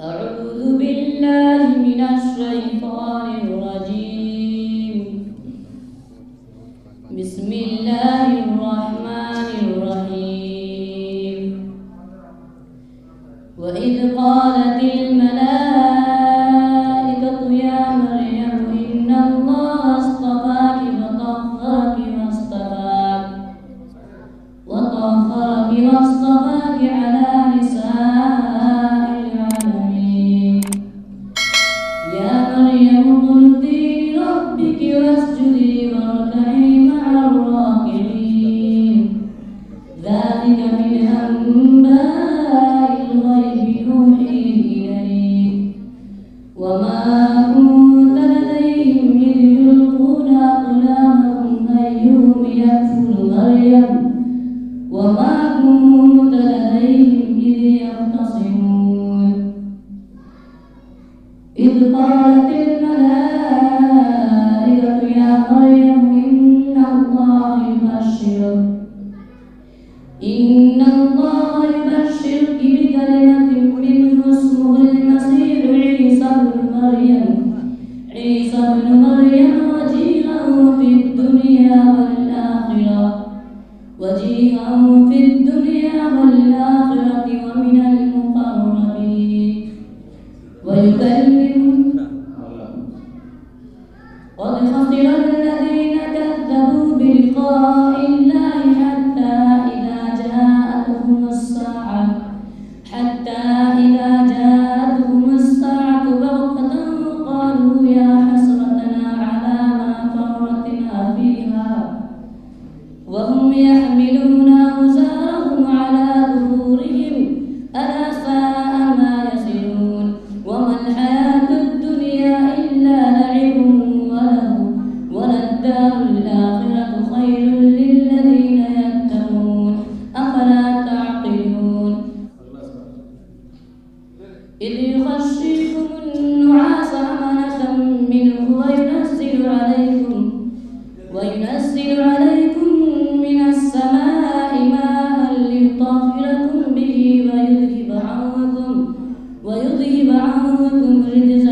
أعوذ بالله من الشيطان الرجيم. بسم الله الرحمن الرحيم. وإذ قالت الملائكة يا مريم إن الله اصطفاك واصطفاك على نساء العالمين. يا مريم اقنتي لربك واسجدي واركعي مع الراكعين. ذلك من أنباء الغيب نوحيه إليك وما كنت لديهم إذ يلقون أقلامهم أيهم يكفل مريم وما كنت لديهم إذ يختصمون. إذ قالت الملائكة يا مريم إن الله يبشرك بكلمة منه اسمه المسيح عيسى بن مريم وجيها في الدنيا والآخرة ومن المقربين قد خسر الذين كذبوا بلقاء الله حتى إذا جاءتهم الساعة بغتة قالوا يا حسرتنا على ما فرطنا فيها وهم يحملون أوزارهم على ظهورهم ألا ساء ما يزرون. وما الحياة الدنيا إلا لعب وللدار الآخرة خير للذين يتقون أفلا تعقلون. إذ يغشيكم النعاس أمنة منه وينزل عليكم من السماء ماء ليطهركم به ويذهب عنكم رجز